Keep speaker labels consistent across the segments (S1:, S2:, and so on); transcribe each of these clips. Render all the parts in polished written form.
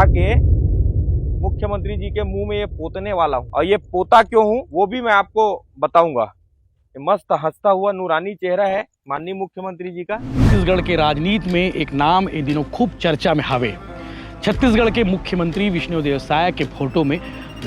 S1: उठा के मुख्यमंत्री जी के मुंह में ये पोतने वाला हूँ। और ये पोता क्यों हूँ वो भी मैं आपको बताऊंगा। ये मस्त हंसता हुआ नूरानी चेहरा है माननीय मुख्यमंत्री जी का।
S2: छत्तीसगढ़ के राजनीति में एक नाम इन दिनों खूब चर्चा में हावे। छत्तीसगढ़ के मुख्यमंत्री विष्णुदेव साय के फोटो में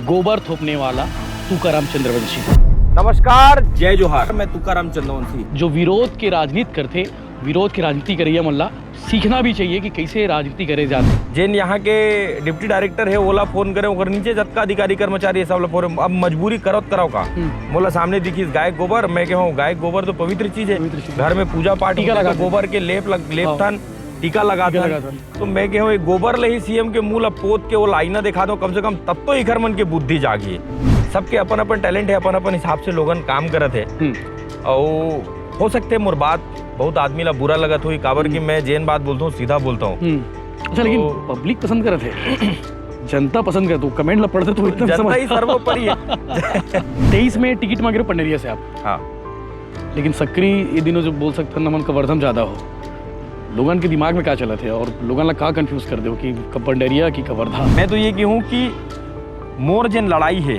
S2: गोबर थोपने वाला तुकाराम चंद्रवंशी।
S1: नमस्कार, जय जोहार। मैं तुकाराम चंद्रवंशी।
S2: जो विरोध के राजनीति करते, विरोध की राजनीति करिए मल्ला सीखना भी चाहिए कि कैसे राजनीति करे जाते।
S1: जिन यहाँ के डिप्टी डायरेक्टर है ओला फोन करे ओकर नीचे जतका अधिकारी कर्मचारी है सब फोन। अब मजबूरी करत कराओ का मोला सामने दिखी गाय गोबर। मैं कहूँ गाय गोबर तो पवित्र चीज है। घर में पूजा पाठ लगा गोबर के लेप थान टीका लगा था। तो मैं कहूँ एक गोबर ले ही सीएम के मुंह ला पोत के वो लाइना दिखा दो कम से कम, तब तो इखर मन के बुद्धि जागी। सबके अपन अपन टैलेंट है, अपन अपन हिसाब से लोगन काम करत है। और हो सकते मोर बात बहुत आदमी ला बुरा लगत हुई काबर कि मैं जैन बात बोलता हूँ सीधा बोलता हूँ।
S2: अच्छा, लेकिन पब्लिक पसंद करत है, जनता पसंद करते हो। कमेंट ला पढ़ते तो एकदम
S1: जनता ही सर्वोपरि है।
S2: 23 में टिकट मांगे रहे पंडेरिया से आप।
S1: हाँ,
S2: लेकिन सक्री ये दिनों जो बोल सकते हैं नमन कवर्धम ज्यादा हो, लोगन के दिमाग में क्या चला थे और लोगन ला का कंफ्यूज कर दो कि पंडेरिया की कवर्धा।
S1: मैं तो ये कहूँ कि मोर जन लड़ाई है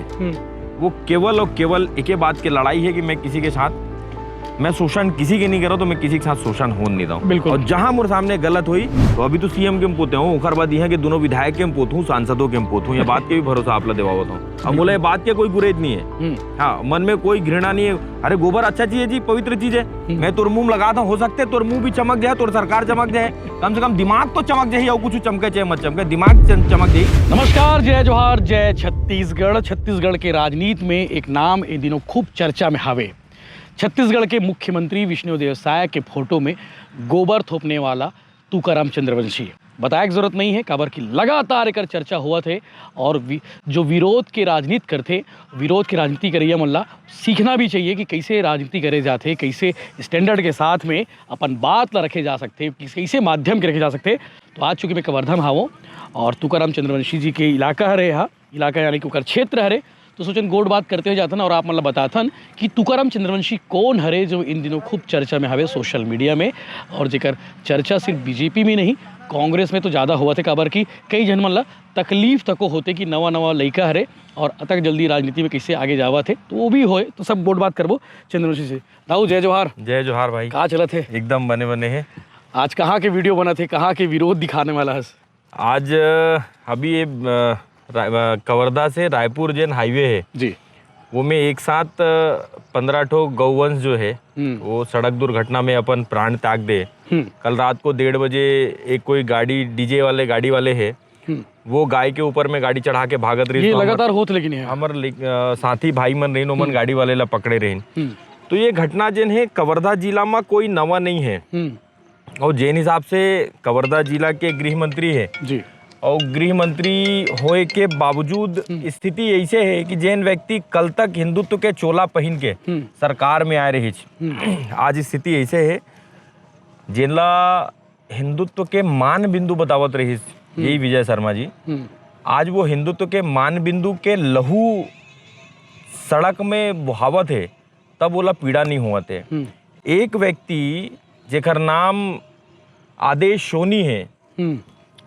S1: वो केवल और केवल एक ही बात की लड़ाई है कि मैं किसी के साथ मैं शोषण किसी के नहीं कर रहा, तो मैं किसी के साथ शोषण हो नहीं रहा हूँ।
S2: बिल्कुल।
S1: और जहां मोर सामने गलत हुई तो अभी तो सीएम के पोते हूँ, ओखर बाद यह कि दोनों विधायक के पोतूँ, सांसदों के पोतूँ। ये बात के भी भरोसा आप ला देवावत हूँ। अब बोले बात के कोई गुरेज नहीं है। हाँ, मन में कोई घृणा नहीं है। अरे गोबर अच्छा चीज है जी, पवित्र चीज है। मैं तोर मुंह लगाता हूँ, हो सकते तोर मुंह भी चमक जाए, तोर सरकार चमक जाए, कम से कम दिमाग तो चमक जाए। और कुछ चमके चाहे मत चमके, दिमाग चमक जाए।
S2: नमस्कार, जय जोहार, जय छत्तीसगढ़। छत्तीसगढ़ के राजनीति में एक नाम इन दिनों खूब चर्चा में हावे। छत्तीसगढ़ के मुख्यमंत्री विष्णुदेव साय के फोटो में गोबर थोपने वाला तुकाराम चंद्रवंशी। बताया की जरूरत नहीं है काबर की लगातार एक चर्चा हुआ थे। और जो विरोध के राजनीति करते, विरोध की राजनीति करिए मल्ला सीखना भी चाहिए कि कैसे राजनीति करे जाते, कैसे स्टैंडर्ड के साथ में अपन बात ला रखे जा सकते, कैसे माध्यम के रखे जा सकते। तो आज चूँकि मैं कवर्धा में हावो और तुकाराम चंद्रवंशी जी के इलाका हरे, यहाँ इलाका यानी कि क्षेत्र हरे, तो सोचन गोड बात करते हुए जाथन और आप मतलब बताथन कि तुकाराम चंद्रवंशी कौन हरे जो इन दिनों खूब चर्चा में हवे सोशल मीडिया में। और जेकर चर्चा सिर्फ बीजेपी में नहीं, कांग्रेस में तो ज़्यादा हुआ थे काबर की कई जन मतलब तकलीफ तको होते कि नवा लड़का हरे और अतक जल्दी राजनीति में कैसे आगे जावा थे। तो वो भी होए तो सब गोड बात करबो चंद्रवंशी से। दाऊ जय जोहार।
S1: जय जोहार भाई।
S2: कहाँ चला थे?
S1: एकदम बने है।
S2: आज कहाँ के वीडियो बना थे, कहाँ के विरोध दिखाने वाला है?
S1: आज अभी ये कवर्धा से रायपुर जैन हाईवे है
S2: जी,
S1: वो में एक साथ 15 ठो गौवंश जो है वो सड़क दुर्घटना में अपन प्राण त्याग दे। कल रात को 1:30 बजे एक कोई गाड़ी डीजे वाले गाड़ी वाले है वो गाय के ऊपर में गाड़ी चढ़ा के भागत रही।
S2: ये लगातार होत लेकिन है
S1: हमर साथी भाई मन रही मन गाड़ी वाले ला पकड़े रही। तो ये घटना जैन है कवर्धा जिला में कोई नवा नहीं है। और जैन हिसाब से कवर्धा जिला के गृह मंत्री है
S2: जी। और
S1: गृह मंत्री होए के बावजूद स्थिति ऐसे है कि जैन व्यक्ति कल तक हिंदुत्व के चोला पहन के सरकार में आए रही। आज स्थिति ऐसे है जिनला हिंदुत्व के मान बिंदु बतावत रही यही विजय शर्मा जी। आज वो हिंदुत्व के मान बिंदु के लहू सड़क में बहावत है, तब बोला पीड़ा नहीं हुआ थे। एक व्यक्ति जेकर नाम आदेश सोनी है,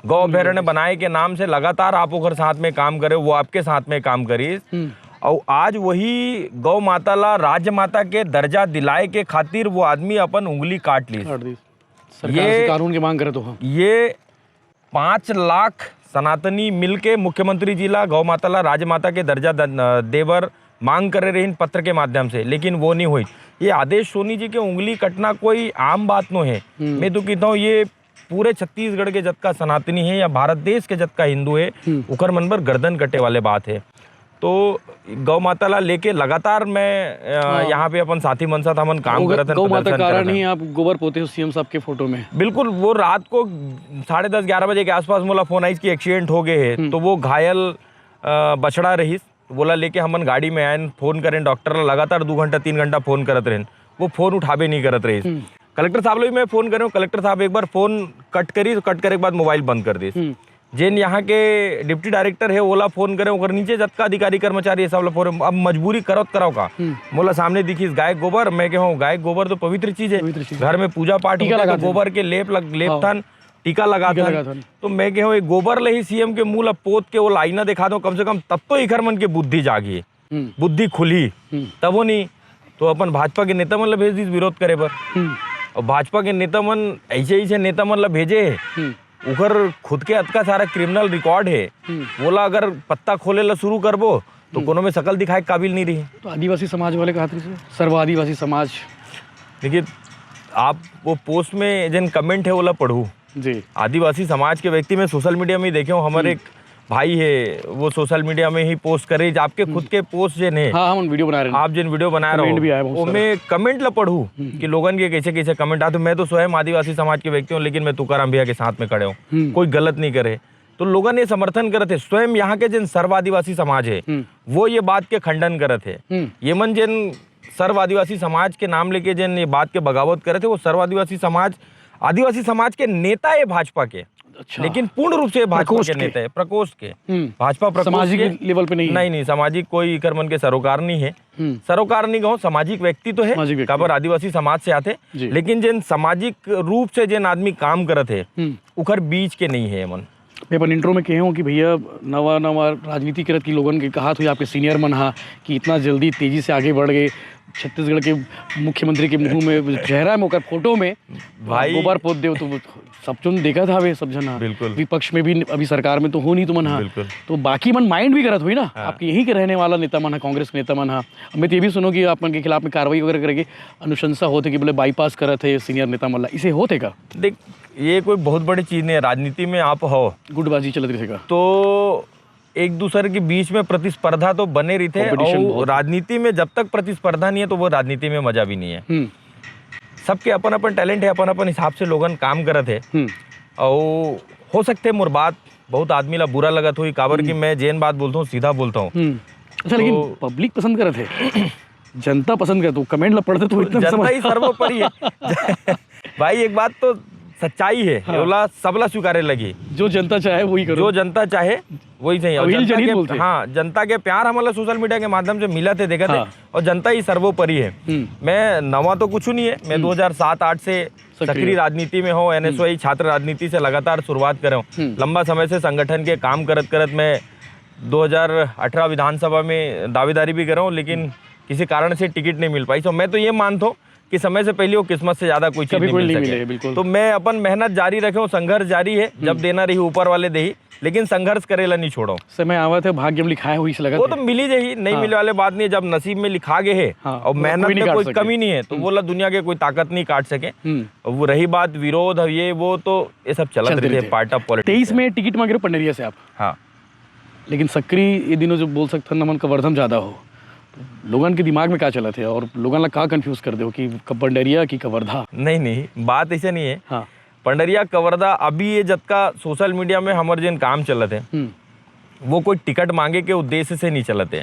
S1: गौ अभ्यारण्य बनाए के नाम से लगातार आप ओकर साथ में काम करे, वो आपके साथ में काम करी। और आज वही गौ माता ला राज्य माता के दर्जा दिलाए के खातिर वो आदमी अपन उंगली काट ली।
S2: सरकार से कानून की मांग करे तो हाँ।
S1: ये 5 लाख सनातनी मिलके मुख्यमंत्री जी ला गौ माता ला राज्य माता के दर्जा देवर मांग करे रही पत्र के माध्यम से, लेकिन वो नहीं हुई। ये आदेश सोनी जी के उंगली कटना कोई आम बात नो है। मैं तो कहता हूँ ये पूरे छत्तीसगढ़ के जत का सनातनी है या भारत देश के जत का हिंदू है उकर मन पर गर्दन कटे वाले बात है। तो गौ माता ला लेके लगातार मैं यहाँ पे अपन साथी मन साथ हमन काम करते हैं।
S2: गौ माता कारण ही आप गोबर पोते हो सीएम साहब के फोटो में।
S1: बिल्कुल। वो रात को 10:30-11 बजे के आसपास मोला फोन आई कि एक्सीडेंट हो गए है। तो वो घायल बछड़ा रही, बोला लेके हमन गाड़ी में आए, फोन करें डॉक्टर ला, लगातार 2 घंटा 3 घंटा फोन करत रहे, वो फोन उठाबे नहीं करत रही। कलेक्टर साहब लोग मैं फोन कर रहा हूँ, कलेक्टर साहब एक बार फोन कट करी, तो कट करे के बाद मोबाइल बंद कर दी। जिन यहाँ के डिप्टी डायरेक्टर है ओला फोन करे ओकर नीचे जतका अधिकारी कर्मचारी है सब फोन। अब मजबूरी करत कराओ का मोला सामने दिखी गाय गोबर। मैं कहूँ गाय गोबर तो पवित्र चीज है। घर में पूजा पाठ लगा गोबर के लेप थान टीका लगा
S2: टीका
S1: था
S2: लगा था।
S1: तो मैं कहो ये गोबर ले ही सीएम के मूल अब पोत के वो लाइना दिखा दो कम से कम, तब तो इखर मन के बुद्धि जागी, बुद्धि खुली, तब वो नहीं तो अपन भाजपा के नेता मन ला भेज दी विरोध करे पर। और भाजपा के नेता मन ऐसे ऐसे नेता मन ला भेजे है उकर खुद के अतका सारा क्रिमिनल रिकॉर्ड है, बोला अगर पत्ता खोले ला शुरू करबो तो कोनो में शकल दिखाए के काबिल नहीं रही।
S2: तो आदिवासी समाज वाले कहा थे सर्व आदिवासी समाज,
S1: देखिए आप वो पोस्ट में जिन कमेंट है वो ला पढ़ू
S2: जी,
S1: आदिवासी समाज के व्यक्ति में सोशल मीडिया में ही देखे हो, हमारे एक भाई है वो सोशल मीडिया में ही पोस्ट करे, आपके खुद के पोस्ट जिन है,
S2: हाँ हम वीडियो बना रहे हैं,
S1: आप जिन वीडियो बना
S2: कमेंट भी आए
S1: रहे
S2: बहुत
S1: हो वो मैं कमेंट ला पढ़ू कि लोगन के कैसे कैसे कमेंट आते। मैं तो स्वयं आदिवासी समाज के व्यक्ति हूँ, लेकिन मैं तुकाराम भैया के साथ में खड़े हूँ, कोई गलत नहीं करे, तो लोगन ये समर्थन करते हैं। स्वयं यहाँ के जिन सर्व आदिवासी समाज है वो ये बात के खंडन करते हैं। ये मन जिन सर्व आदिवासी समाज के नाम लेके जिन ये बात के बगावत करे थे वो सर्व आदिवासी समाज के नेता है भाजपा के।
S2: अच्छा।
S1: लेकिन पूर्ण रूप से भाजपा
S2: प्रकोष्ठ
S1: के नेता है, प्रकोष्ठ के,
S2: भाजपा
S1: भाजपा प्रकोष्ठ
S2: सामाजिक
S1: के
S2: लेवल पे नहीं है।
S1: नहीं सामाजिक कोई कर्मन के सरोकार नहीं है, सरोकार नहीं कहो, सामाजिक व्यक्ति तो है,
S2: सामाजिक व्यक्ति।
S1: काबर आदिवासी समाज से आते,
S2: जी।
S1: लेकिन जिन सामाजिक रूप से जिन आदमी काम करत है उखर बीच के नहीं है मन।
S2: मैं अपन इंट्रो में कहे हूँ कि भैया नवा नवा राजनीति करत की लोगन के कहा हुई आपके सीनियर मन हा कि इतना जल्दी तेजी से आगे बढ़ गए, छत्तीसगढ़ के मुख्यमंत्री के मुंह में चेहरा में ओकर फोटो में
S1: भाई
S2: गोबर पोत देव, तो सब जन देखा था वे सब जन,
S1: बिल्कुल।
S2: विपक्ष में भी अभी सरकार में तो हो नहीं तो मन हा,
S1: बिल्कुल।
S2: तो बाकी मन माइंड भी करत हुई ना, आपके यहीं के रहने वाला नेता मन हा, कांग्रेस के नेता मन हा। मैं तो ये भी सुनो कि आप मन के खिलाफ में कार्रवाई वगैरह करके अनुशंसा होते कि बोले बाईपास करत है सीनियर नेता मन ला, इसे होते का?
S1: देख ये कोई बहुत बड़ी चीज नहीं है, राजनीति में आप हो
S2: गुटबाजी चलत रहेगा
S1: तो एक दूसरे के बीच में प्रतिस्पर्धा तो बने रहते हैं,
S2: Competition
S1: और
S2: बहुत।
S1: राजनीति में जब तक प्रतिस्पर्धा नहीं है तो वो राजनीति में मजा भी नहीं है। सबके अपन अपन टैलेंट है, अपन अपन हिसाब से लोगन काम करत है, और हो सकते मोर बात बहुत आदमी ला बुरा लगत हुई, काबर कि मैं जैन बात बोलता हूँ, सीधा बोलता हूँ।
S2: अच्छा, लेकिन पब्लिक पसंद करत है, जनता पसंद करत, कमेंट ला पढ़ते तो इतना
S1: जनता ही सर्वोपरि है भाई, एक बात तो सच्चाई है, एवला सबला स्वीकारे लगी,
S2: जो जनता चाहे वही करो,
S1: जो जनता चाहे वही चाहिए। और
S2: अभी
S1: जनता
S2: जनहित
S1: के,
S2: बोलते हैं।
S1: हाँ जनता के प्यार हमारा सोशल मीडिया के माध्यम से मिला थे, देखा थे, और जनता ही सर्वोपरि है। मैं नवा तो कुछ नहीं है, मैं 2007-8 से सक्रिय राजनीति में हूँ, NSY छात्र राजनीति से लगातार शुरुआत कर रहा हूँ, लंबा समय से संगठन के काम करत करत मैं 2018 विधानसभा में दावेदारी भी कर रहा हूँ, लेकिन किसी कारण से टिकट नहीं मिल पाई। तो मैं तो ये मानता हूँ कि समय से पहले वो किस्मत से ज्यादा कोई चीज नहीं मिल सके,
S2: बिल्कुल।
S1: तो मैं अपन मेहनत जारी रखे हूँ, संघर्ष जारी है, जब देना रही ऊपर वाले दे ही, लेकिन संघर्ष करेला नहीं छोड़ो।
S2: समय आवत है, भाग्य में लिखाया हुई से लगा,
S1: वो तो मिली जाही, नहीं मिले वाले बात नहीं है, जब नसीब में लिखा गए है और मेहनत में कोई कमी नहीं है तो बोला दुनिया के कोई ताकत नहीं काट सके। वो रही बात विरोध ये वो, तो ये सब चलत रहते हैं, पार्ट ऑफ पॉलिटिक्स।
S2: 23 में टिकट मांगे रहे पंडरिया से आप,
S1: हाँ,
S2: लेकिन सक्रिय ये दिनों जो बोल सकते नमन कवर्धन ज्यादा हो, लोगन के दिमाग में क्या चला थे और लोगन ला कहाँ कंफ्यूज कर दो कि पंडरिया की कवर्धा?
S1: नहीं बात ऐसा नहीं है।
S2: हाँ,
S1: पंडरिया कवर्धा अभी ये जब का सोशल मीडिया में हमारे जिन काम चलत है वो कोई टिकट मांगे के उद्देश्य से नहीं चलते,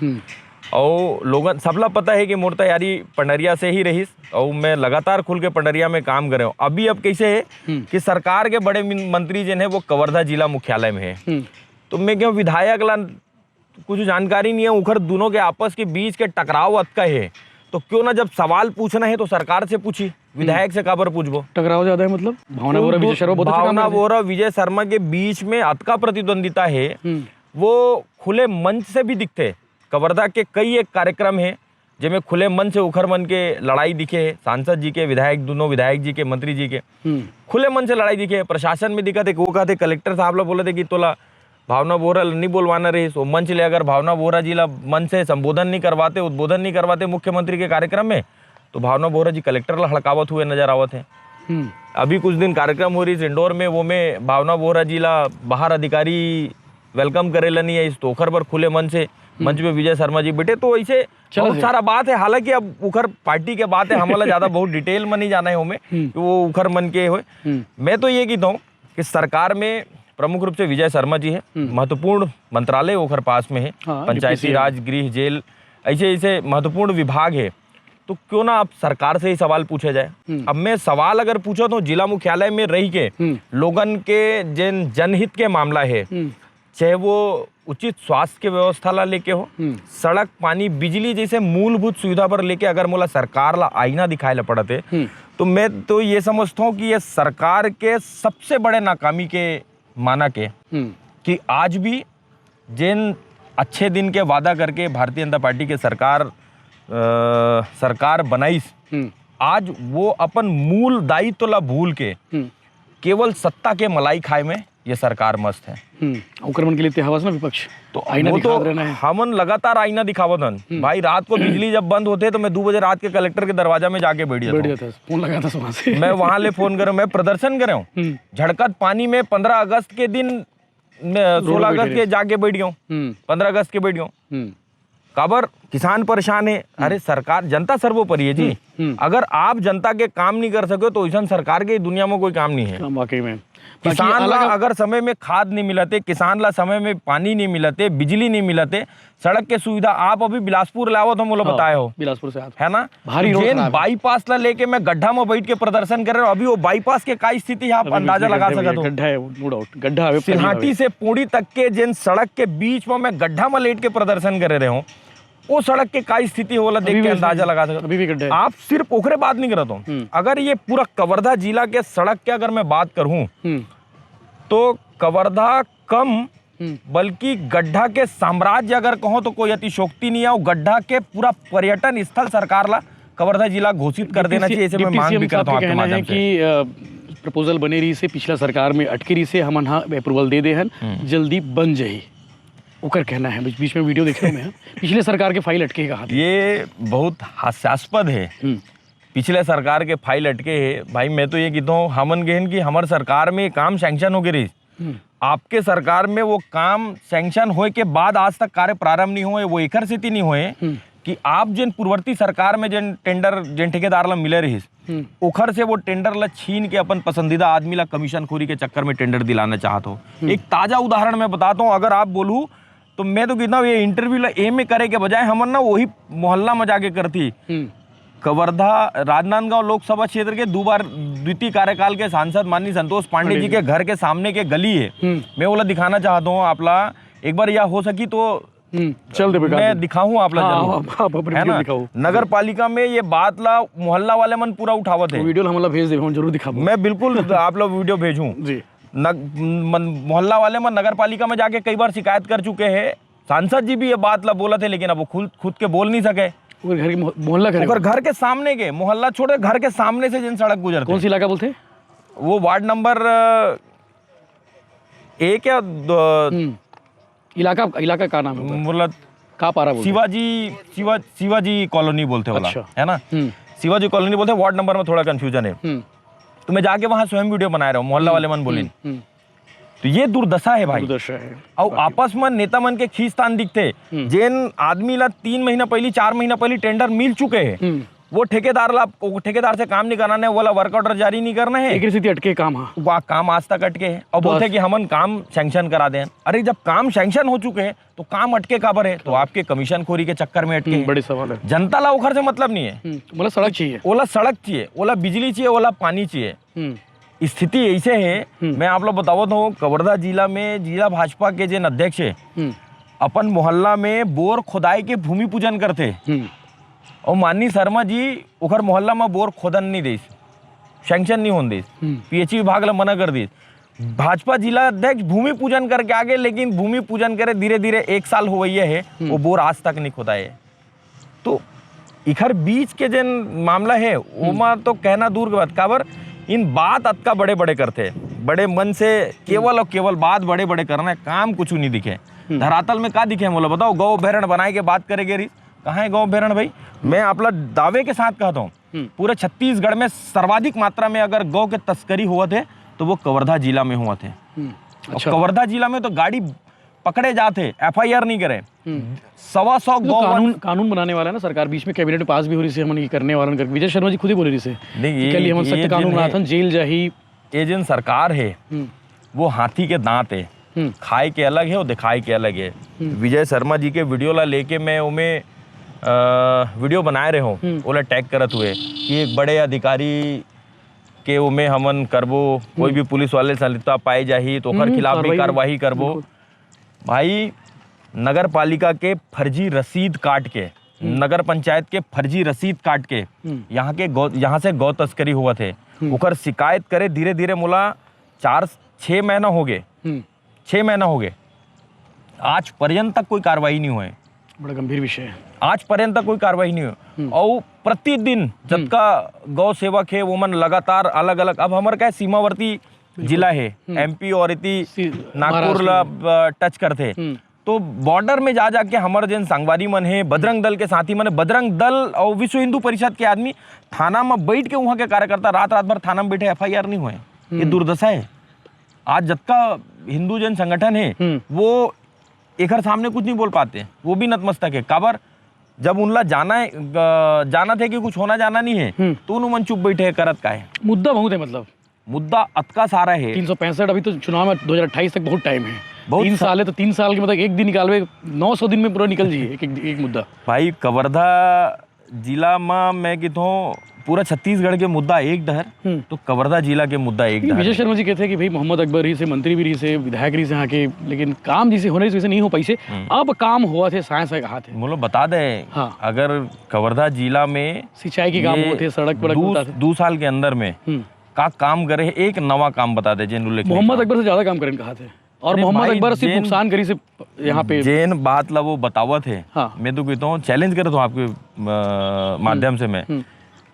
S1: और लोगन सबला पता है कि मोर तैयारी पंडरिया से ही रही, और मैं लगातार खुल के पंडरिया में काम कर रहा हूँ। अभी अब कैसे है कि सरकार के बड़े मंत्री जिन है वो कवर्धा जिला मुख्यालय में है, तो मैं क्यों विधायक ला कुछ जानकारी नहीं है, उखर दोनों के आपस के बीच के टकराव अतका है, तो क्यों ना जब सवाल पूछना है तो सरकार से पूछी, विधायक से काबर पूछबो?
S2: टकराव ज्यादा है मतलब भावना वोरा विजय शर्मा बहुत अच्छा काम
S1: भावना
S2: कर रहे
S1: वोरा विजय शर्मा के बीच में अतका प्रतिद्वंदिता है, वो खुले मंच से भी दिखते। कवर्धा के कई एक कार्यक्रम है जिनमें खुले मंच से उखर मन के लड़ाई दिखे है, सांसद जी के, विधायक दोनों विधायक जी के, मंत्री जी के खुले मन से लड़ाई दिखे। प्रशासन में दिखा थे, वो कहते कलेक्टर साहब ला बोले थे कि तोला भावना बोरा नहीं बोलवाना रही, तो मंच ले अगर भावना बोरा जी ला मंच से संबोधन नहीं करवाते, उद्बोधन नहीं करवाते मुख्यमंत्री के कार्यक्रम में, तो भावना बोरा जी कलेक्टर ला हड़कावत हुए नजर आवत है। अभी कुछ दिन कार्यक्रम हो रही इंडोर में, वो में भावना बोरा जी ला बाहर अधिकारी वेलकम करेला नहीं है, इस तोखर पर खुले मन से मंच पे विजय शर्मा जी बैठे, तो ऐसे बहुत सारा बात है। हालांकि अब उखर पार्टी के बात है, हमारा ज्यादा बहुत डिटेल में नहीं जाना है हमें कि वो उखर मन के हो। मैं तो ये कहता हूँ कि सरकार में प्रमुख रूप से विजय शर्मा जी है, महत्वपूर्ण मंत्रालय ओखर पास में है, पंचायती राज, गृह, जेल, ऐसे ऐसे महत्वपूर्ण विभाग है, तो क्यों ना आप सरकार से ही सवाल पूछे जाए। अब मैं सवाल अगर पूछा तो जिला मुख्यालय में रह के लोगन के जिन जनहित के मामला है, चाहे वो उचित स्वास्थ्य के व्यवस्था ला लेके हो, सड़क, पानी, बिजली जैसे मूलभूत सुविधा पर लेके अगर मोला सरकार ला आईना दिखाए ला पड़ते, तो मैं तो ये समझता हूँ कि ये सरकार के सबसे बड़े नाकामी के मानक है कि आज भी जिन अच्छे दिन के वादा करके भारतीय जनता पार्टी के सरकार बनाई, आज वो अपन मूल दायित्व ला भूल के केवल सत्ता के मलाई खाए में ये सरकार मस्त है।
S2: आक्रमण के लिए इतिहास ना विपक्ष तो आईना
S1: वो
S2: दिखा रहना है।
S1: हमन लगातार आईना दिखावत हन। भाई रात को बिजली जब बंद होते तो मैं 2 बजे रात के कलेक्टर के दरवाजा में जाके बैठ जाता हूं।
S2: फोन लगा था वहां से
S1: मैं वहां ले फोन करूं, मैं प्रदर्शन कर रहा हूँ झड़कत पानी में 15 अगस्त के दिन 16 अगस्त के जाके बैठ गया हूँ, 15 अगस्त के बैठ गया हूँ। काबर किसान परेशान है। अरे सरकार जनता सर्वोपरि है जी। अगर आप जनता के काम नहीं कर सके तो ऐसा सरकार के दुनिया में कोई काम नहीं है।
S2: वाकई में
S1: किसान ला अगर समय में खाद नहीं मिलते, किसान ला समय में पानी नहीं मिलते, बिजली नहीं मिलते, सड़क के सुविधा आप अभी बिलासपुर लाओ तो मुझे बताए हो
S2: बिलासपुर से
S1: है ना,
S2: भारी रोड खराब है।
S1: बाईपास ला लेके मैं गड्ढा में बैठ के प्रदर्शन कर रहा हूँ। अभी वो बाईपास के का स्थिति है आप अंदाजा लगा सकते हो।
S2: गड्ढा है, नो डाउट गड्ढा है।
S1: सिलहाटी से पूड़ी तक के जिन सड़क के बीच में मैं गड्ढा में लेट के प्रदर्शन कर रहे हूँ, वो सड़क के का स्थिति होला देख के अंदाजा लगा सकते।
S2: अभी भी गड्ढे।
S1: आप सिर्फ ओखरे बात नहीं करता हूँ, अगर ये पूरा कवर्धा जिला के सड़क के अगर मैं बात करूँ तो कवर्धा कम बल्कि गड्ढा के साम्राज्य अगर कहो तो कोई अतिशोक्ति नहीं है। गड्ढा के पूरा पर्यटन स्थल सरकार ला कवर्धा जिला घोषित कर देना चाहिए। ऐसे मैं मांग भी करता हूँ आपके माध्यम से
S2: कि प्रपोजल बने रही से पिछला सरकार में अटके रही से हम हाँ अप्रूवल दे दे हन जल्दी बन जाए ओकर कहना है। बीच में वीडियो देख रहा हूँ मैं, पिछले सरकार के फाइल अटके कहा
S1: ये बहुत हास्यास्पद है। पिछले सरकार के फाइल अटके है। भाई मैं तो ये कहता हूँ हमन गहन की हमारे सरकार में काम सैंक्शन हो गई रही, आपके सरकार में वो काम सैंक्शन होए के बाद आज तक कार्य प्रारंभ नहीं हुए। वो एकर स्थिति नहीं हुए कि आप जिन पूर्ववर्ती सरकार में जिन टेंडर जिन ठेकेदार ला मिले रही ओखर से वो टेंडर ला छीन के अपन पसंदीदा आदमी ला कमीशन खोरी के चक्कर में टेंडर दिलाना चाहते हो। एक ताजा उदाहरण मैं बताता हूँ, अगर आप बोलूँ तो मैं तो कहता हूँ ये इंटरव्यू ला ए में करे के बजाय हमन ना वही मोहल्ला में जाके करती। कवर्धा राजनांदगांव लोकसभा क्षेत्र के 2 बार द्वितीय कार्यकाल के सांसद माननीय संतोष पांडे जी के घर के सामने के गली है, मैं वो दिखाना चाहता हूँ आपला एक बार, या हो सकी तो
S2: चल दे
S1: मैं दिखाऊं आप जरूर, है ना। नगर पालिका में ये बात ला मोहल्ला वाले मन पूरा उठावत है।
S2: वीडियो हम भेज दे, हम जरूर दिखाऊं।
S1: मैं बिल्कुल आप लोग वीडियो भेजूं जी। मोहल्ला वाले मन नगर पालिका में जाके कई बार शिकायत कर चुके हैं। सांसद जी भी ये बात ला बोला थे लेकिन अब वो खुद के बोल नहीं सके।
S2: घर के मोहल्ला
S1: घर के सामने के मोहल्ला छोड़े घर के सामने से जिन सड़क गुजरते।
S2: कौन सी इलाका बोलते?
S1: वो वार्ड नंबर 1 या 2
S2: इलाका का नाम है
S1: मतलब
S2: का पारा बोलते?
S1: शिवाजी कॉलोनी बोलते वाला है ना, शिवाजी कॉलोनी बोलते। वार्ड नंबर में थोड़ा कंफ्यूजन है तो मैं जाके वहां स्वयं वीडियो बना रहा हूँ। मोहल्ला वाले मन बोले तो ये दुर्दशा है भाई।
S2: दुर्दशा है।
S1: और आपस में नेता मन के खींचतान दिखते जिन आदमी ला 3 महीना पहले 4 महीना पहले टेंडर मिल चुके हैं, वो ठेकेदार से काम नहीं कराना है, वाला वर्क ऑर्डर जारी नहीं करना है।
S2: एक स्थिति अटके काम
S1: काम आज तक अटके है और बोलते कि हमन काम सैंक्शन करा दें। अरे जब काम सैंक्शन हो चुके हैं तो काम अटके काबर है? तो आपके कमीशन खोरी के चक्कर में अटके।
S2: बड़ी सवाल है।
S1: जनता ला ओखर से मतलब नहीं है,
S2: मतलब सड़क चाहिए,
S1: ओला सड़क चाहिए, ओला बिजली चाहिए, ओला पानी चाहिए। स्थिति ऐसे है, मैं आप लोग बतावत हूँ कवर्धा जिला में जिला भाजपा के जिन अध्यक्ष है अपन मोहल्ला में बोर खुदाई के भूमि पूजन करते और माननीय शर्मा जी ओखर मोहल्ला में बोर खोदन नहीं दे, सैंक्शन नहीं होने दे, पीएचई विभाग ला मना कर दी। भाजपा जिला अध्यक्ष भूमि पूजन करके आगे, लेकिन भूमि पूजन करे धीरे धीरे 1 साल हो गई है वो बोर आज तक नहीं खोदाए। तो इखर बीच के जिन मामला है वो तो कहना दूर के बात, काबर इन बात अतका बड़े बड़े करते बड़े मन से, केवल और केवल बात बड़े बड़े करना है, काम कुछ नहीं दिखे। धरातल में का दिखे बोला बताओ? गौ अभ्यारण्य बनाए के बात करेंगे रही, कहाँ है गौ अभ्यारण्य भाई? मैं आप लोग दावे के साथ कहता हूँ पूरे छत्तीसगढ़ में सर्वाधिक मात्रा में अगर गौ के तस्करी हुआ थे तो वो कवर्धा जिला में हुआ थे। अच्छा। कवर्धा जिला में तो गाड़ी पकड़े जाते, FIR नहीं करे। 125 गौ
S2: कानून बनाने वाला है ना सरकार, बीच में कैबिनेट में पास भी हो रही से हम करने वाला कर। विजय शर्मा जी खुद ही बोले रही से कल हम सख्त कानून बना था, जेल जाही।
S1: ये जिन सरकार है वो हाथी के दांत है, खाए के अलग है और दिखाए के अलग है। विजय शर्मा जी के वीडियो ला लेके मैं उमें वीडियो बनाए रहे हूँ, ओला टैग करत हुए कि एक बड़े अधिकारी के उमें हमन करबो, कोई भी पुलिस वाले संलिप्तता पाए जाही तो ओकर खिलाफ भी कार्रवाई करबो। भाई नगर पालिका के फर्जी रसीद काट के नगर पंचायत के फर्जी रसीद काट के यहाँ से गौ तस्करी हुआ थे, ओकर शिकायत करे धीरे धीरे मोला 4-6 महीना हो गए, 6 महीना हो गए, आज पर्यंत तक कोई कार्रवाई नहीं हुए।
S2: बड़ा गंभीर विषय है। आज
S1: पर्यंत तक कोई कार्रवाई नहीं हुई और प्रतिदिन जबका गौ सेवक है वो मन लगातार अलग अलग, अब हमारे क्या सीमावर्ती जिला है, एमपी और इति नागपुर टच करते, तो बॉर्डर में जा जाके हमारे जन संगवारी मन है, बजरंग दल के साथी मन, बजरंग दल और विश्व हिंदू परिषद के आदमी थाना में बैठ के वहाँ के कार्यकर्ता रात रात भर थाना में बैठे, FIR नहीं हुए। ये दुर्दशा है। आज जबका हिंदू जन संगठन है वो एक सामने कुछ नहीं बोल पाते, वो भी नतमस्तक है। काबर जब उनला जाना थे कि कुछ होना जाना नहीं है तो उन मन चुप बैठे करत का है।
S2: मुद्दा बहुत है, मतलब
S1: मुद्दा अतका सारा है।
S2: 365 अभी तो चुनाव में 2028 तक बहुत टाइम है, 3 साल है, तो 3 साल के मतलब एक दिन निकालवे 900 दिन में पूरा निकल जाइए एक मुद्दा।
S1: भाई कवर्धा जिला में मैं कहता पूरा छत्तीसगढ़ के मुद्दा एक डहर, तो कवर्धा जिला के मुद्दा एक डहर।
S2: विजय शर्मा जी कहते हैं कि भाई मोहम्मद अकबर ही से मंत्री भी रही से, विधायक रही से यहाँ के, लेकिन काम जिसे होने से नहीं हो पाई से, अब काम हुआ थे साय कहा थे।
S1: बोलो बता दे,
S2: हाँ।
S1: अगर कवर्धा जिला में
S2: सिंचाई के काम हुए थे, सड़क
S1: 2 साल के अंदर में का काम करे, एक नवा काम बता दे जेन उल्लेख
S2: मोहम्मद अकबर से ज्यादा काम करें कहा थे, और मोहम्मद अकबर सिर्फ नुकसान करी से यहाँ पे
S1: जेन बात ला वो बतावत है।
S2: हाँ।
S1: मैं तो कहता हूँ चैलेंज करता हूँ आपके माध्यम से, मैं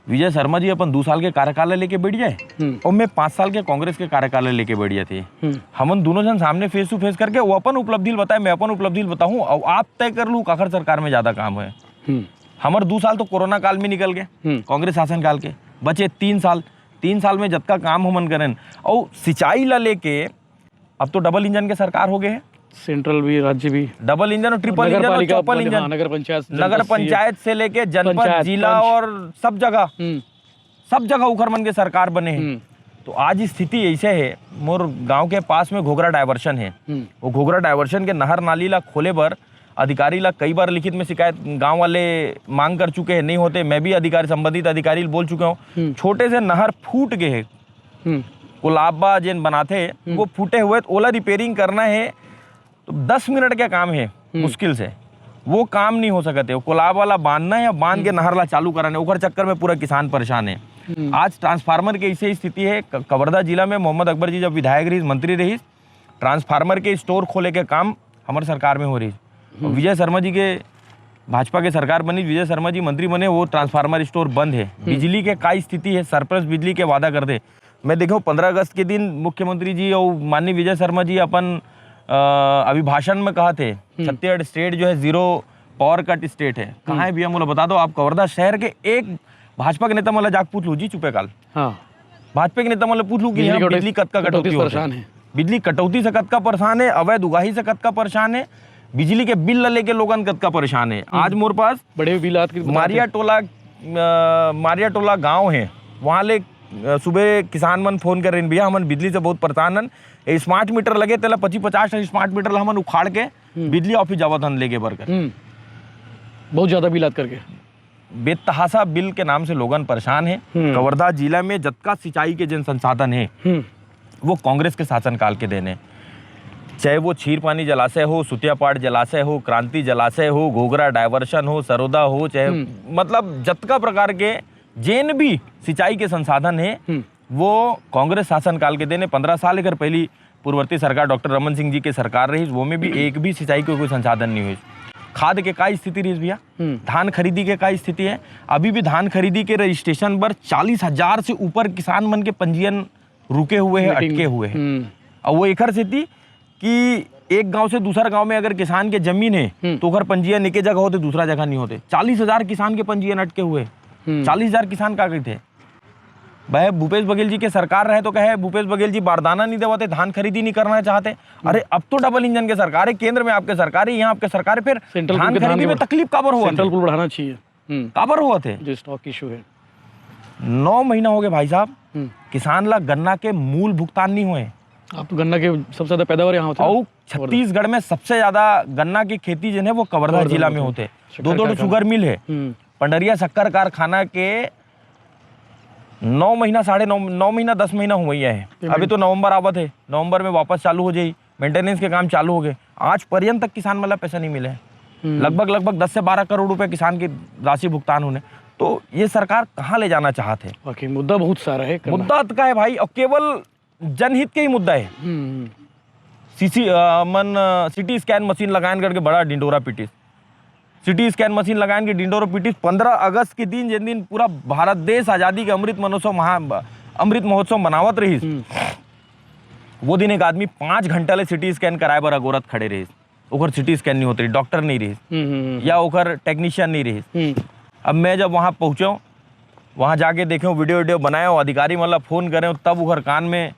S1: विजय शर्मा जी अपन 2 साल के कार्यकाल लेके बैठ जाए और मैं 5 साल के कांग्रेस के कार्यकाल लेके बैठ जाते, हम दोनों जन सामने फेस टू फेस करके वो अपन उपलब्धि बताए, मैं अपन उपलब्धि बताऊँ और आप तय कर लूँ काखर सरकार में ज्यादा काम है। हमारे 2 साल तो कोरोना काल में निकल गए, कांग्रेस शासन काल के बचे 3 साल में जब का काम हमन करें, और सिंचाई ला लेके अब तो डबल इंजन के सरकार हो गए हैं,
S2: सेंट्रल भी राज्य भी
S1: डबल इंजन और ट्रिपल इंजन और ट्रिपल इंजन, नगर पंचायत से लेके जनपद जिला और सब जगह उखरमन के सरकार बने हैं। तो आज स्थिति ऐसे है, मोर गांव के पास में घोघरा डायवर्शन है, वो घोघरा डायवर्शन के नहर नाली ला खोले बर अधिकारी ला कई बार लिखित में शिकायत गांव वाले मांग कर चुके हैं, नहीं होते। मैं भी संबंधित अधिकारी बोल चुका हूँ, छोटे से नहर फूट गए है, कोलाबा जेन बनाते वो फूटे हुए, ओला रिपेयरिंग करना है तो 10 मिनट का काम है, मुश्किल से वो काम नहीं हो सकते। वो कोलाब वाला बांधना है, बांध के नहर ला चालू कराना है, ओकर चक्कर में पूरा किसान परेशान है। आज ट्रांसफार्मर के ऐसे स्थिति है, कवर्धा जिला में मोहम्मद अकबर जी जब विधायक रही, मंत्री रही, ट्रांसफार्मर के स्टोर खोले के काम हमारे सरकार में हो रही। विजय शर्मा जी के भाजपा के सरकार बनी, विजय शर्मा जी मंत्री बने, वो ट्रांसफार्मर स्टोर बंद है। बिजली के का स्थिति है, सरप्लस बिजली के वादा कर दे। मैं देखो 15 अगस्त के दिन मुख्यमंत्री जी और माननीय विजय शर्मा जी अपन अभिभाषण में कहा थे छत्तीसगढ़ स्टेट जो है 0 पावर कट स्टेट है। कहाँ है भैया मुझे बता दो। आप कवर्धा शहर के एक भाजपा के नेता मतलब जाके पूछ लू जी, चुपे काल भाजपा के नेता मतलब पूछ लू कि यहाँ बिजली कतका कटौती परेशान है, बिजली कटौती से कतका परेशान है, अवैध उगाही से कतका परेशान है, बिजली के बिल लेके लोगन कतका परेशान है। आज मोर पास
S2: बड़े बिल
S1: मारिया टोला गाँव है, वहाँ ले सुबह किसान मन फोन कर रहे भैया हमन बिजली से बहुत परेशान हन, स्मार्ट मीटर लगे तेला 25-50 स्मार्ट मीटर हमन उखाड़ के बिजली ऑफिस जावत हन लेके बरकर,
S2: बहुत ज्यादा बिल आत करके
S1: बेतहासा बिल के नाम से लोगन परेशान है। कवर्धा जिला में जतका सिंचाई के जन संसाधन है वो कांग्रेस के शासनकाल के देने, चाहे वो क्षीरपानी जलाशय हो, सुतियापाड़ जलाशय हो, क्रांति जलाशय हो, घोघरा डायवर्शन हो, सरोदा हो, चाहे मतलब जतका प्रकार के जेन भी सिंचाई के संसाधन है वो कांग्रेस शासनकाल के देने। 15 साल अगर पहली पूर्ववर्ती सरकार डॉक्टर रमन सिंह जी की सरकार रही, वो में भी एक भी सिंचाई के कोई संसाधन नहीं हुई। खाद के का स्थिति रही भैया, धान खरीदी के का स्थिति है, अभी भी धान खरीदी के रजिस्ट्रेशन पर 40,000 से ऊपर किसान मन के पंजीयन रुके हुए हैं, अटके हुए हैं। और वो एक स्थिति कि एक गांव से दूसरा गांव में अगर किसान के जमीन है तो अगर पंजीयन एक जगह होते दूसरा जगह नहीं होते। 40,000 किसान के पंजीयन अटके हुए, 40,000 किसान का गए थे। भाई भूपेश बघेल जी के सरकार रहे तो कहे भूपेश बघेल जी बारदाना नहीं देवाते, धान खरीदी नहीं करना चाहते। अरे अब तो डबल इंजन के सरकार है, केंद्र में आपके सरकार है, यहाँ आपके सरकार है, फिर धान खरीदी में तकलीफ काबर हुआ,
S2: सेंट्रल पुल बढ़ाना चाहिए,
S1: काबर हुआ थे,
S2: जो स्टॉक इशू है।
S1: 9 महीना हो गए भाई साहब, किसान ला गन्ना के मूल भुगतान नहीं हुए।
S2: आप तो गन्ना के सबसे ज्यादा पैदावार यहाँ होता है,
S1: और छत्तीसगढ़ में सबसे ज्यादा गन्ना की खेती जो है वो कवर्धा जिला में होते। 2 शुगर मिल है, पंडरिया शक्कर कारखाना के 9 महीना 9.5 महीना 10 महीना हुआ है, अभी तो नवंबर आवत है, नवंबर में वापस चालू हो जाए, मेंटेनेंस के काम चालू हो गए। आज पर्यंत तक किसान वाला पैसा नहीं मिले। लगभग 10 से 12 करोड़ रुपए किसान की राशि भुगतान होने। तो ये सरकार कहाँ ले जाना चाहते हैं?
S2: बाकी मुद्दा बहुत सारा है,
S1: मुद्दा का है भाई, और केवल जनहित के ही मुद्दा है। सिटी स्कैन मशीन लगान करके बड़ा डिंडोरा पीटिस, सिटी स्कैन मशीन लगान के डिंडोरा पीटिस। 15 अगस्त के दिन, जिन दिन पूरा भारत देश आज़ादी के अमृत महोत्सव मनावत रही, वो दिन एक आदमी 5 घंटा ले सिटी स्कैन कराए बर अगोरत खड़े रही, ओकर सिटी स्कैन नहीं होती, डॉक्टर नहीं रही या ओकर टेक्नीशियन नहीं रही। अब मैं जब वहाँ पहुँचो, वहाँ जाके देखे, वीडियो बनाए, अधिकारी मतलब फ़ोन करें, तब ओकर कान में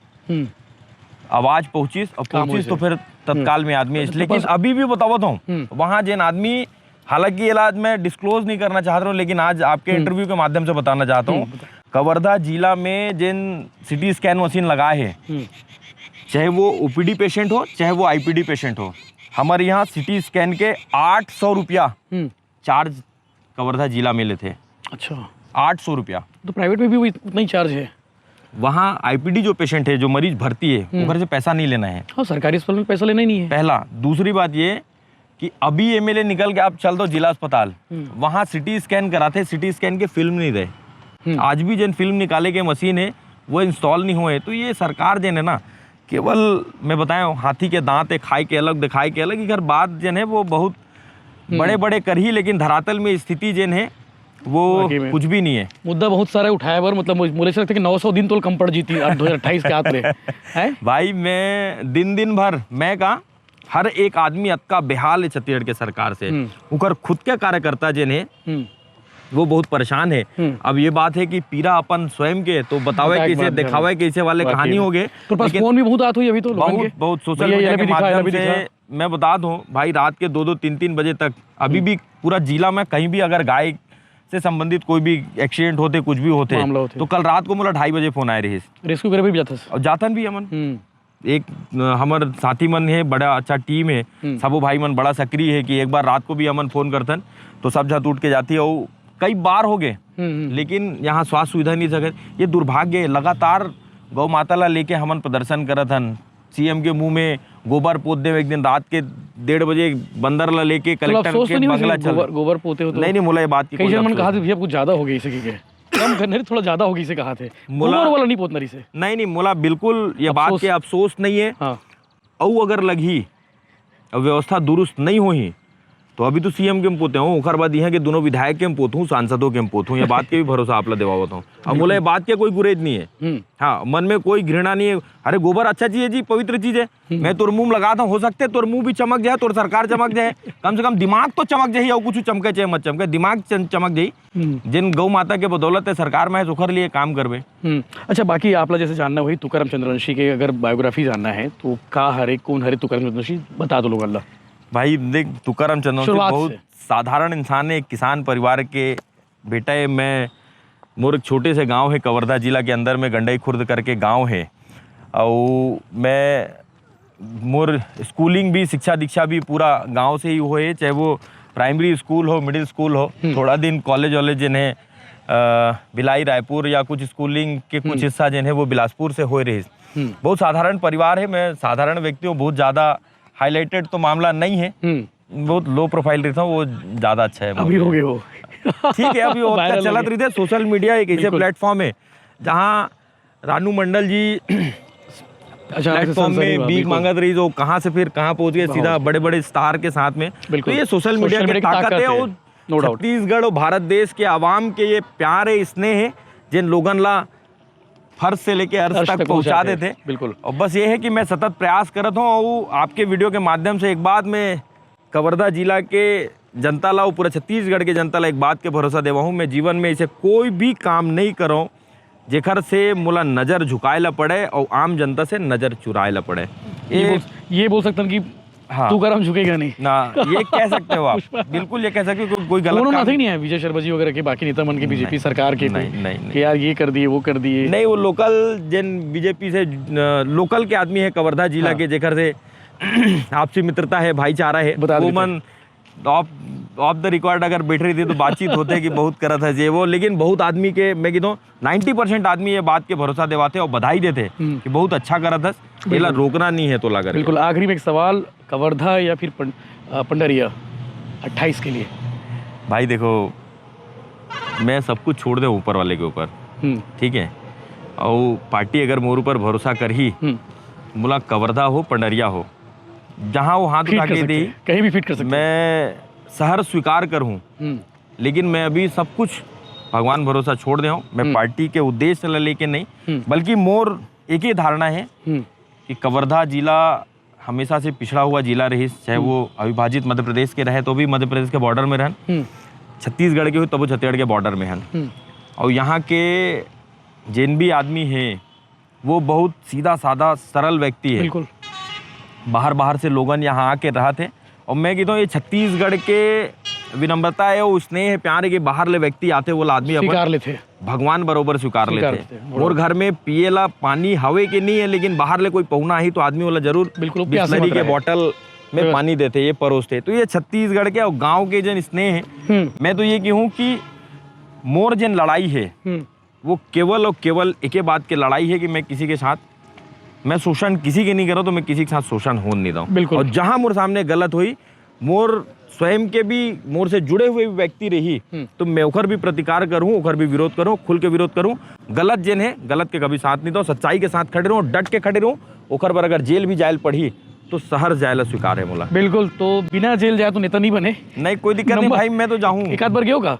S1: आवाज़ पहुँचिस तो फिर तत्काल में आदमी। लेकिन अभी भी बतावत हूँ, वहाँ जिन आदमी, हालांकि इलाज में डिस्क्लोज नहीं करना चाहता हूँ, लेकिन आज आपके इंटरव्यू के माध्यम से बताना चाहता हूँ, कवर्धा जिला में जिन सिटी स्कैन मशीन लगाए हैं, चाहे वो ओपीडी पेशेंट हो, चाहे वो आईपीडी पेशेंट हो, हमारे यहाँ सिटी स्कैन के 800 रुपया चार्ज कवर्धा जिला में लेते।
S2: अच्छा,
S1: 800 रुपया।
S2: तो प्राइवेट में भी उतना ही चार्ज है?
S1: वहाँ आईपीडी जो पेशेंट है, जो मरीज भर्ती है, घर से पैसा नहीं लेना है।
S2: हाँ, सरकारी अस्पताल में पैसा लेना ही नहीं है,
S1: पहला। दूसरी बात ये कि अभी एमएलए निकल के आप चल दो जिला अस्पताल, वहाँ सिटी स्कैन कराते, सिटी स्कैन के फिल्म नहीं रहे। आज भी जिन फिल्म निकाले के मशीन है वो इंस्टॉल नहीं हुए। तो ये सरकार जिन है ना, केवल मैं बताया, हाथी के दांत है, खाए के अलग दिखाए के अलग, इधर बात जिन है वो बहुत बड़े बड़े कर ही, लेकिन धरातल में स्थिति जिन है वो कुछ भी नहीं है।
S2: मुद्दा बहुत सारा उठाया बर, मतलब मुझे लगता है कि 900 दिन तो कम पड़ जीती 2028 के आते हैं
S1: भाई। मैं दिन भर मैं कहा, हर एक आदमी अतका बेहाल है छत्तीसगढ़ के सरकार से। उकर खुद के कार्यकर्ता जिन है वो बहुत परेशान है। अब ये बात है कि पीरा अपन स्वयं के, तो बतावे कैसे, दिखावे कैसे वाले कहानी हो गए।
S2: तो पास फोन भी बहुत आत हुई अभी तो
S1: बहुत सोशल मीडिया के माध्यम से मैं बता दूं भाई, रात के 2-2, 3-3 बजे तक अभी भी पूरा जिला में कहीं भी अगर गाय से संबंधित कोई भी एक्सीडेंट होते, कुछ भी होते, तो कल रात को मुझे 2:30 बजे फोन आए रहे,
S2: रेस्क्यू करे भी जाता
S1: और जातन भी अमन। एक हमारे साथी मन है, बड़ा अच्छा टीम है, सबो भाई मन बड़ा सक्रिय है कि एक बार रात को भी अमन फोन करतन तो सब झट उठ के जाती है। और कई बार हो गए, लेकिन यहाँ स्वास्थ्य सुविधा नहीं सके। ये दुर्भाग्य है। लगातार गौ माता ला लेके हमन प्रदर्शन करत हन, सीएम के मुंह में गोबर पोत दे। एक दिन रात के 1:30 बजे बंदर ला लेके कलेक्टर के बंगला चल
S2: गोबर पोते हो तो
S1: नहीं मुला ये बात की
S2: कई जन मन कहा थे भैया कुछ ज्यादा हो गई इसे के कम करने थोड़ा ज्यादा हो गई से कहा थे, गोबर वाला नहीं पोतना से।
S1: नहीं मुला बिल्कुल ये बात के अफसोस नहीं है। और अगर लगी व्यवस्था दुरुस्त नहीं हुई तो अभी तो सीएम के पोते हूँ, ओखर बाद यहाँ के दोनों विधायक के पोतूँ, सांसदों के पोतूँ। ये बात के भी भरोसा आप ला दिवावत हूँ। अब बोला ये बात के कोई गुरेज नहीं है, हाँ, मन में कोई घृणा नहीं है। अरे गोबर अच्छा चीज है जी, पवित्र चीज है। मैं तोर मुंह लगाता हूँ, हो सकते तोर मुंह भी चमक जाए, तोर सरकार चमक जाए, कम से कम दिमाग तो चमक जाए। और कुछ चमके चाहे मत चमके, दिमाग चमक जाए। जिन गौ माता के बदौलत है सरकार में सुखर लिए काम करवे।
S2: अच्छा, बाकी आप जैसे जानना हुई तुकाराम चंद्रवंशी के अगर बायोग्राफी जानना है तो का हरे कौन हरे तुकाराम चंद्रवंशी बता दो लोग। अल्लाह
S1: भाई देख, तुकाराम चंद्रवंशी बहुत साधारण इंसान है, किसान परिवार के बेटा है। मैं मोर एक छोटे से गांव है कवर्धा जिला के अंदर में, गंडई खुर्द करके गांव है। और मैं मोर स्कूलिंग भी, शिक्षा दीक्षा भी पूरा गांव से ही हुए, चाहे वो प्राइमरी स्कूल हो, मिडिल स्कूल हो। थोड़ा दिन कॉलेज वॉलेज जिन्हें भिलाई, रायपुर या कुछ स्कूलिंग के कुछ हिस्सा जिन्हें वो बिलासपुर से हो रहे। बहुत साधारण परिवार है। मैं साधारण व्यक्ति हूँ, बहुत ज़्यादा हाईलाइटेड तो मामला नहीं है, बहुत लो प्रोफाइल रहता हूँ, वो ज़्यादा अच्छा है।
S2: अभी हो गए हो
S1: ठीक है, अभी वो चलत रही थे। सोशल मीडिया एक ऐसे प्लेटफॉर्म है जहाँ रानू मंडल जी प्लेटफॉर्म में भीख मांगत रही, जो कहाँ से फिर कहाँ पहुंच गए, सीधा बड़े बड़े स्टार के साथ में। तो ये सोशल मीडिया की ताकत है। और छत्तीसगढ़ और भारत देश के आवाम के ये प्यार है, स्नेह है, जिन लोगन ला फर्श से लेके अर्श तक पहुंचा देते।
S2: बिल्कुल।
S1: और बस ये है कि मैं सतत प्रयास करता हूँ। और आपके वीडियो के माध्यम से एक बात मैं कवर्धा जिला के जनता ला, पूरा छत्तीसगढ़ के जनता ला एक बात के भरोसा देवा हूँ, मैं जीवन में ऐसे कोई भी काम नहीं करूँ जेखर से मुला नज़र झुकाए ला पड़े और आम जनता से नज़र चुराए ला पड़े।
S2: ये बोल सकता हूँ कि हाँ, तुकाराम झुकेगा नहीं
S1: ना, ये कह सकते हो आप। बिल्कुल ये कह सकते हो, कोई गलत काम
S2: नहीं है। विजय शर्मा जी वगैरह के, बाकी नेता मन के, बीजेपी सरकार के
S1: नहीं
S2: कि यार ये कर दिए वो कर दिए।
S1: नहीं, वो लोकल जिन बीजेपी से लोकल के आदमी है कवर्धा जिला के, जेकर से आपसी मित्रता है, भाईचारा है, वो मन ऑफ द रिकॉर्ड अगर बैठ रही थी तो बातचीत होते कि बहुत करत है ये वो। लेकिन बहुत आदमी के, मैं कहता हूँ 90% आदमी ये बात के भरोसा देवाते और बधाई देते कि बहुत अच्छा करत है, पहला रोकना नहीं है तो लगा।
S2: बिल्कुल। आखिरी में एक सवाल, कवर्धा या फिर पंडरिया, 28 के लिए?
S1: भाई देखो, मैं सब कुछ छोड़ दे ऊपर वाले के ऊपर, ठीक है, और पार्टी अगर मोर ऊपर भरोसा कर ही, मुला कवर्धा हो पंडरिया हो, जहाँ वो हाथ उठा के दी,
S2: कहीं भी फिट कर सकते,
S1: मैं शहर स्वीकार करूँ, लेकिन मैं अभी सब कुछ भगवान भरोसा छोड़ दे हूँ। मैं पार्टी के उद्देश्य से लेके नहीं, बल्कि मोर एक ही धारणा है कि कवर्धा जिला हमेशा से पिछड़ा हुआ जिला रही, चाहे वो अविभाजित मध्य प्रदेश के रहे तो भी मध्य प्रदेश के बॉर्डर में रहन, छत्तीसगढ़ के हुए तब वो छत्तीसगढ़ के बॉर्डर में हैं, और यहाँ के जिन भी आदमी हैं वो बहुत सीधा साधा सरल व्यक्ति है।
S2: बिल्कुल।
S1: बाहर से लोगन यहाँ आके रहा थे, और मैं कहता हूँ ये छत्तीसगढ़ के विनम्रता है, वो स्नेह है, प्यार है कि बाहर ले व्यक्ति आते वो आदमी
S2: स्वीकार लेते,
S1: भगवान बरोबर स्वीकार लेते। और घर में पिएला पानी हवे के नहीं है, लेकिन बाहर ले कोई पहुना ही तो आदमी वाला जरूर
S2: बिल्कुल
S1: बिस्लरी के बोतल में पानी देते, ये परोसते। तो ये छत्तीसगढ़ के और गाँव के जन स्नेह है। मैं तो ये कहूँ कि मोर जन लड़ाई है वो केवल और केवल एक बात की लड़ाई है कि मैं किसी के साथ, मैं शोषण किसी के नहीं कर रहा, तो मैं किसी के साथ शोषण होने नहीं दूँ। और जहाँ मोर सामने गलत हुई, मोर स्वयं के भी मोर से जुड़े हुए भी व्यक्ति रही, तो मैं ओकर भी प्रतिकार करूँ, ओकर भी विरोध करूँ, खुल के विरोध करूँ। गलत जिन है, गलत के कभी साथ नहीं दो, सच्चाई के साथ खड़े रहूँ, डट के खड़े रहूँ। ओकर पर अगर जेल भी जायल पड़ी तो शहर जायल स्वीकार है मोला।
S2: बिल्कुल। तो बिना जेल जाए तो नेता नहीं बने?
S1: नहीं, कोई दिक्कत नहीं भाई, मैं तो जाऊँ।
S2: एक आध बार गया होगा?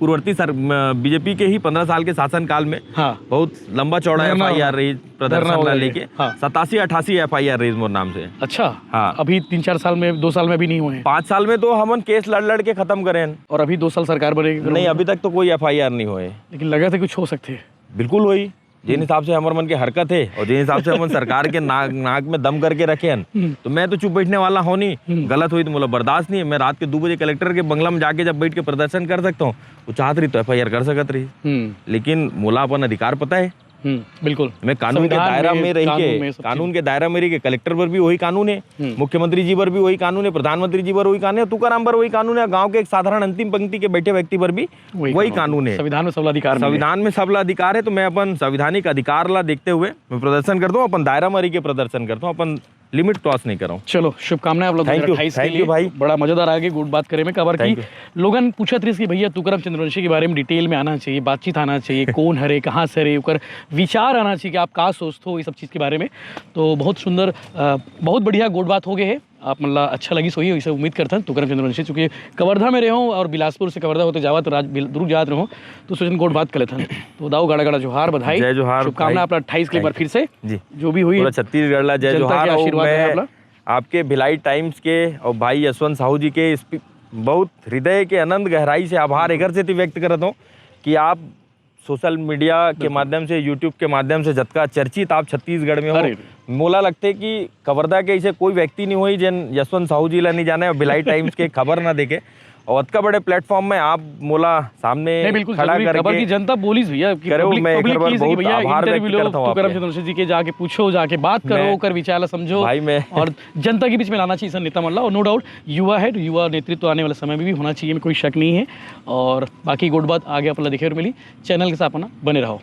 S1: पूर्ववर्ती सर बीजेपी के ही 15 साल के शासन काल में बहुत लंबा चौड़ा FIR रही प्रदर्शन लेके, 87-88 FIR रही मोर नाम से।
S2: अच्छा।
S1: हाँ,
S2: अभी 3-4 साल में, 2 साल में भी नहीं हुए?
S1: 5 साल में तो हमन केस लड़ के खत्म करे।
S2: और अभी 2 साल सरकार बनेगी?
S1: नहीं, अभी तक तो कोई FIR नहीं हुए,
S2: लेकिन लगा था कुछ हो सकते।
S1: बिल्कुल हुई, जिन हिसाब से हमारे मन के हरकत है और जिन हिसाब से हम सरकार के नाक में दम करके रखे हैं, तो मैं तो चुप बैठने वाला हूँ नहीं। गलत हुई तो मुझे बर्दाश्त नहीं है। मैं रात के 2 बजे कलेक्टर के बंगला में जाके जब बैठ के प्रदर्शन कर सकता हूँ, वो चाहत रही तो FIR कर सकत रही, लेकिन मोला अपन अधिकार पता है।
S2: बिल्कुल।
S1: मैं कानून के दायरा में रही के, कानून के दायरा में रही के, कलेक्टर पर भी वही कानून है, मुख्यमंत्री जी पर भी वही कानून है, प्रधानमंत्री जी पर वही कानून है, तुकाराम पर वही कानून है, गांव के एक साधारण अंतिम पंक्ति के बैठे व्यक्ति पर भी वही कानून है।
S2: संविधान में सबला अधिकार,
S1: संविधान में सबला अधिकार है। तो मैं अपन संवैधानिक अधिकार ला देखते हुए मैं प्रदर्शन करता हूँ, अपन दायरा में रही के प्रदर्शन करता हूँ, अपन लिमिट क्रॉस नहीं कर रहा हूँ।
S2: चलो, शुभकामनाएं आप लोग 2028 के लिए।
S1: भाई,
S2: बड़ा मजेदार आगे गुड बात करे में कवर की। लोगन पूछत रही कि भैया तुकाराम चंद्रवंशी के बारे में डिटेल में आना चाहिए, बातचीत आना चाहिए, कौन हरे, कहाँ से हरे, ओकर विचार आना चाहिए कि आप का सोचते हो ये सब चीज़ के बारे में। तो बहुत सुंदर, बहुत बढ़िया गुड बात हो गए है। आप मतलब अच्छा लगी सोई, इसे उम्मीद करता हूँ तुकाराम चंद्रवंशी चूँकि कवर्धा में रहो और बिलासपुर से कवर्धा होते जावा तो दूर जात रहो, तो सोचन गोड बात कर लेता हूँ। तो दाऊ गाड़ा गाड़ा जोहार, बधाई,
S1: जय जोहार,
S2: शुभकामना अपना 28 के बार फिर से
S1: जी,
S2: जो भी हुई
S1: छत्तीसगढ़ ला जय जोहार। आशीर्वाद आपके भिलाई टाइम्स के और भाई यशवंत साहू जी के बहुत हृदय के अनंत गहराई से आभार एक से व्यक्त करता हूँ कि आप सोशल मीडिया के माध्यम से, यूट्यूब के माध्यम से जतका चर्चित आप छत्तीसगढ़ में हो। मोला लगते कि कवर्धा के ऐसे कोई व्यक्ति नहीं हुई जिन यशवंत साहू जी ला नहीं जाने और भिलाई टाइम्स के खबर ना देखे, और अतका बड़े प्लेटफॉर्म में आप मोला सामने खड़ा करके
S2: खबर की जनता बोलिस भैया कि भैया तुकाराम चंद्रवंशी जी के जाके पूछो, जाके बात करो, कर विचार समझो
S1: भाई मैं
S2: और जनता के बीच में लाना चाहिए नेता मल्ला। और नो डाउट युवा है, युवा नेतृत्व आने वाले समय में भी होना चाहिए, में कोई शक नहीं है। और बाकी गुड बात आगे अपना दिखे और मिली। चैनल के साथ अपना बने रहो।